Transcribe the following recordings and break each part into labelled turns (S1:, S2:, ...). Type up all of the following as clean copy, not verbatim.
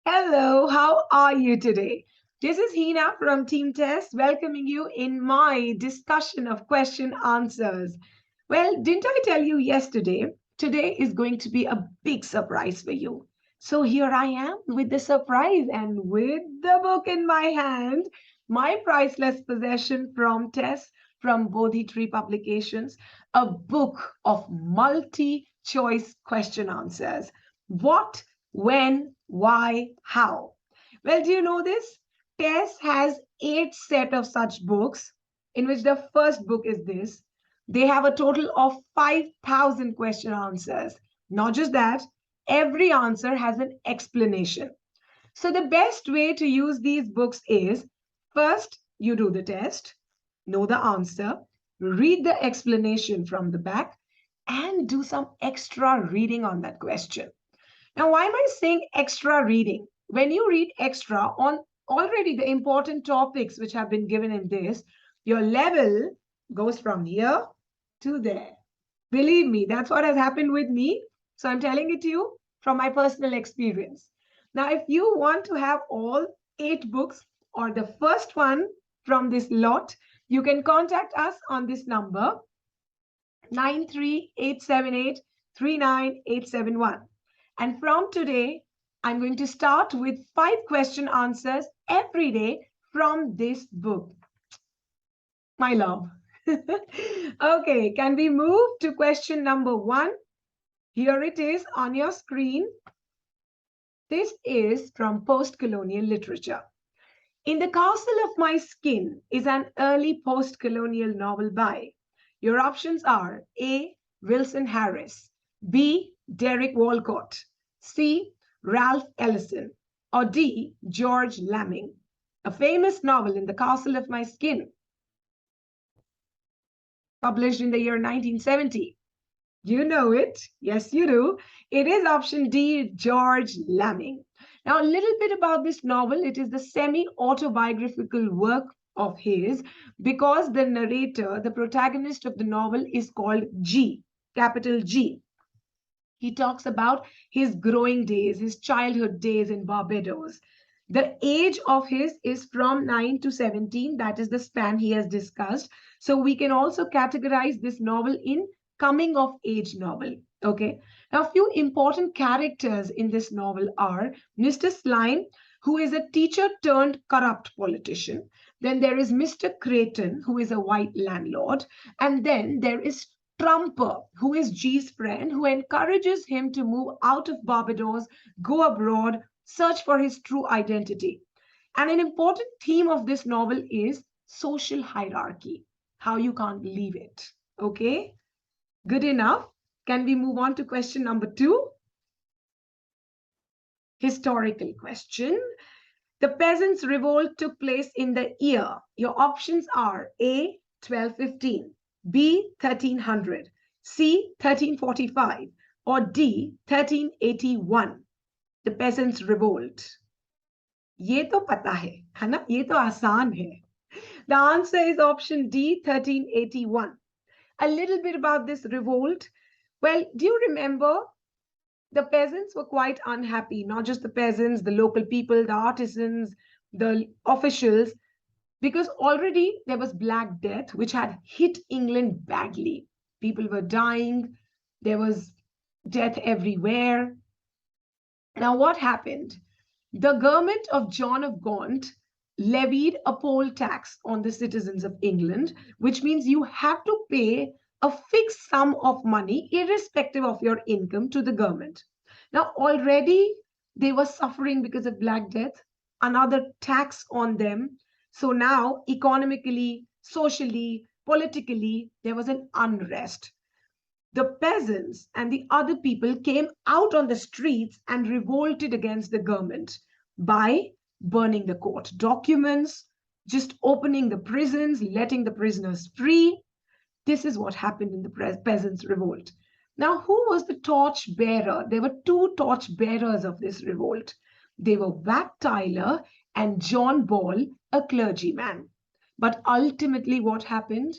S1: Hello, how are you today? This is Heena from Team TES welcoming you in my discussion of question answers. Well, didn't I tell you yesterday? Today is going to be a big surprise for you. So here I am with the surprise and with the book in my hand, my priceless possession from TES, from Bodhi Tree Publications, a book of multi-choice question answers. What, when, why, how? Well, do you know this? TES has 8 set of such books, in which the first book is this. They have a total of 5,000 question answers. Not just that, every answer has an explanation. So the best way to use these books is first you do the test, know the answer, read the explanation from the back, and do some extra reading on that question. Now, why am I saying extra reading? When you read extra on already the important topics which have been given in this, your level goes from here to there. Believe me, that's what has happened with me. So I'm telling it to you from my personal experience. Now, if you want to have all 8 books or the first one from this lot, you can contact us on this number 93878 39871. And from today, I'm going to start with 5 question answers every day from this book. My love. Okay, can we move to question number 1? Here it is on your screen. This is from post-colonial literature. In the Castle of My Skin is an early post-colonial novel by. Your options are A. Wilson Harris, B. Derek Walcott, C. Ralph Ellison, or D. George Lamming. A famous novel in the Castle of My Skin, published in the year 1970. You know it. Yes, you do. It is option D, George Lamming. Now, a little bit about this novel. It is the semi-autobiographical work of his because the narrator, the protagonist of the novel is called G, capital G. He talks about his growing days, his childhood days in Barbados. The age of his is from 9 to 17. That is the span he has discussed. So we can also categorize this novel in coming of age novel. Okay. Now, a few important characters in this novel are Mr. Slime, who is a teacher turned corrupt politician. Then there is Mr. Creighton, who is a white landlord. And then there is Trumper, who is G's friend, who encourages him to move out of Barbados, go abroad, search for his true identity. And an important theme of this novel is social hierarchy, how you can't leave it. Okay. Good enough. Can we move on to question number 2? Historical question. The Peasants' Revolt took place in the year. Your options are A, 1215, B, 1300, C, 1345, or D, 1381. The Peasants' Revolt. ये तो पता है ना? ये तो आसान है. The answer is option D, 1381. A little bit about this revolt. Well, do you remember the peasants were quite unhappy, not just the peasants, the local people, the artisans, the officials, because already there was Black Death, which had hit England badly. People were dying. There was death everywhere. Now, what happened? The government of John of Gaunt levied a poll tax on the citizens of England, which means you have to pay a fixed sum of money, irrespective of your income, to the government. Now, already they were suffering because of Black Death, another tax on them. So now, economically, socially, politically, there was an unrest. The peasants and the other people came out on the streets and revolted against the government by burning the court documents, just opening the prisons, letting the prisoners free. This is what happened in the peasants' revolt. Now, who was the torch bearer? There were 2 torch bearers of this revolt. They were Wat Tyler and John Ball, a clergyman. But ultimately, what happened?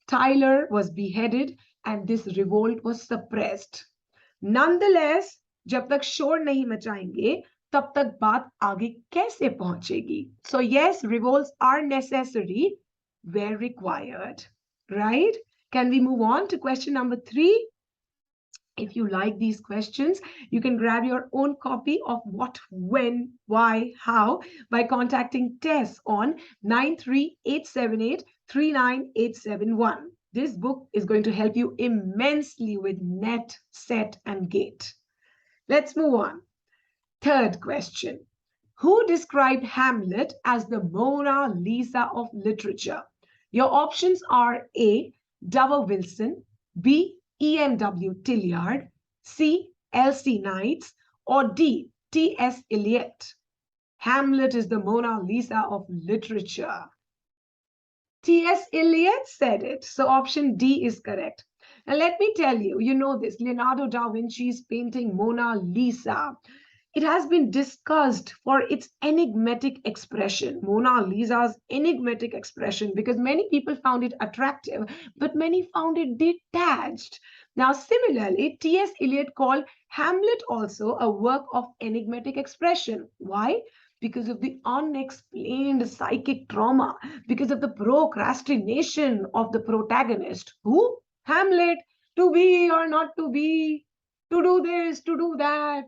S1: Tyler was beheaded and this revolt was suppressed. Nonetheless, जब तक शोर नहीं मचाएंगे तब तक बात आगे कैसे पहुंचेगी? So yes, revolts are necessary where required, right? Can we move on to question number 3? If you like these questions, you can grab your own copy of what, when, why, how by contacting TES on 93878 39871. This book is going to help you immensely with net, set, and gate. Let's move on. Third question. Who described Hamlet as the Mona Lisa of literature? Your options are A. Dover Wilson, B. E.M.W. Tilliard, C. L.C. Knights, or D. T.S. Eliot. Hamlet is the Mona Lisa of literature. T.S. Eliot said it, so option D is correct. Now let me tell you, you know this, Leonardo da Vinci's painting Mona Lisa. It has been discussed for its enigmatic expression, Mona Lisa's enigmatic expression, because many people found it attractive, but many found it detached. Now, similarly, T.S. Eliot called Hamlet also a work of enigmatic expression. Why? Because of the unexplained psychic trauma, because of the procrastination of the protagonist. Who? Hamlet. To be or not to be, to do this, to do that.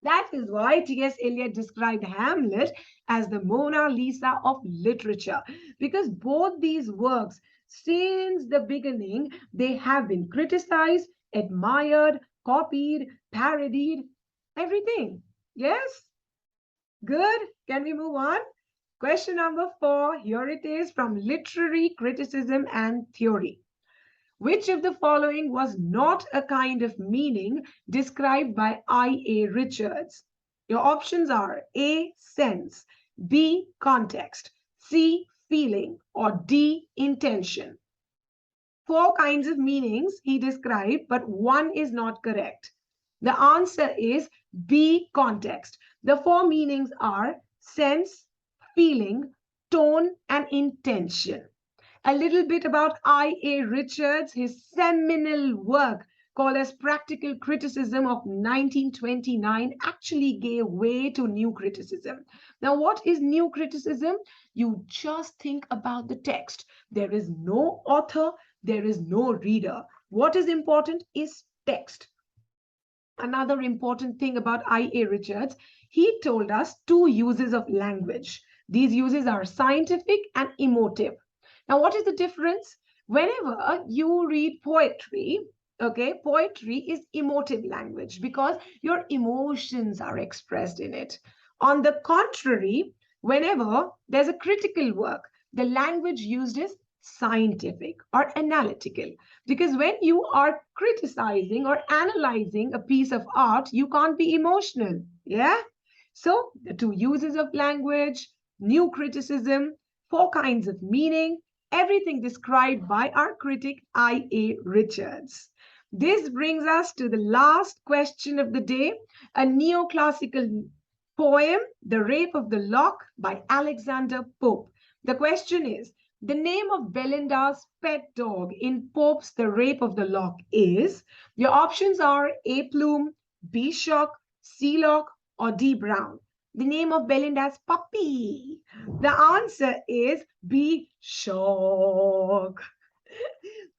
S1: That is why T.S. Eliot described Hamlet as the Mona Lisa of literature, because both these works, since the beginning, they have been criticized, admired, copied, parodied, everything. Yes? Good. Can we move on? Question number 4. Here it is from Literary Criticism and Theory. Which of the following was not a kind of meaning described by I.A. Richards? Your options are A. Sense, B. Context, C. Feeling, or D. Intention. 4 kinds of meanings he described, but one is not correct. The answer is B. Context. The 4 meanings are sense, feeling, tone, and intention. A little bit about I.A. Richards, his seminal work called as Practical Criticism of 1929 actually gave way to New Criticism. Now, what is New Criticism? You just think about the text. There is no author, there is no reader. What is important is text. Another important thing about I.A. Richards, he told us 2 uses of language. These uses are scientific and emotive. Now, what is the difference? Whenever you read poetry, okay, poetry is emotive language because your emotions are expressed in it. On the contrary, whenever there's a critical work, the language used is scientific or analytical, because when you are criticizing or analyzing a piece of art, you can't be emotional. Yeah. So the 2 uses of language, New Criticism, 4 kinds of meaning, everything described by our critic I.A. Richards. This brings us to the last question of the day, a neoclassical poem, The Rape of the Lock by Alexander Pope. The question is, the name of Belinda's pet dog in Pope's The Rape of the Lock is, your options are A. Plume, B. Shock, C. Lock, or D. Brown. The name of Belinda's puppy. The answer is B. Shock.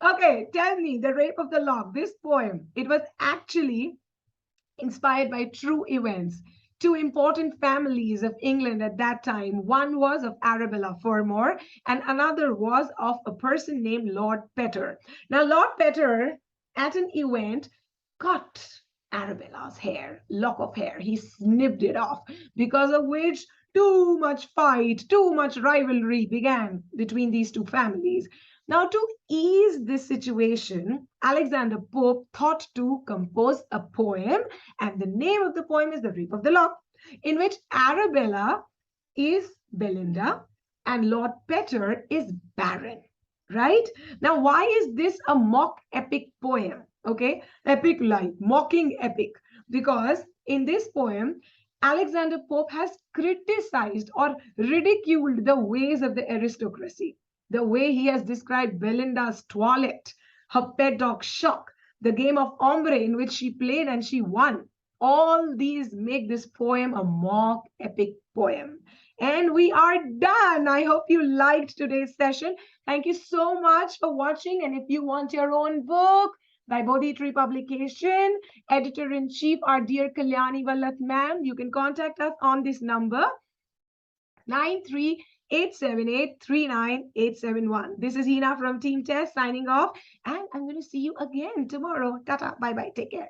S1: Okay, tell me, The Rape of the Lock, this poem, it was actually inspired by true events. 2 important families of England at that time. One was of Arabella Fermor, and another was of a person named Lord Petter. Now, Lord Petter, at an event, cut Arabella's hair, lock of hair. He snipped it off, because of which too much fight, too much rivalry began between these 2 families. Now, to ease this situation, Alexander Pope thought to compose a poem, and the name of the poem is The Rape of the Lock, in which Arabella is Belinda and Lord Petter is Baron, right? Now, why is this a mock epic poem? Okay, epic like mocking epic, because in this poem, Alexander Pope has criticized or ridiculed the ways of the aristocracy. The way he has described Belinda's toilette, her pet dog Shock, the game of ombre in which she played and she won. All these make this poem a mock epic poem. And we are done. I hope you liked today's session. Thank you so much for watching. And if you want your own book by Bodhi Tree Publication, Editor-in-Chief, our dear Kalyani Vallath ma'am, you can contact us on this number, 93-878-39871. This is Heena from Team TES signing off. And I'm going to see you again tomorrow. Tata. Bye-bye. Take care.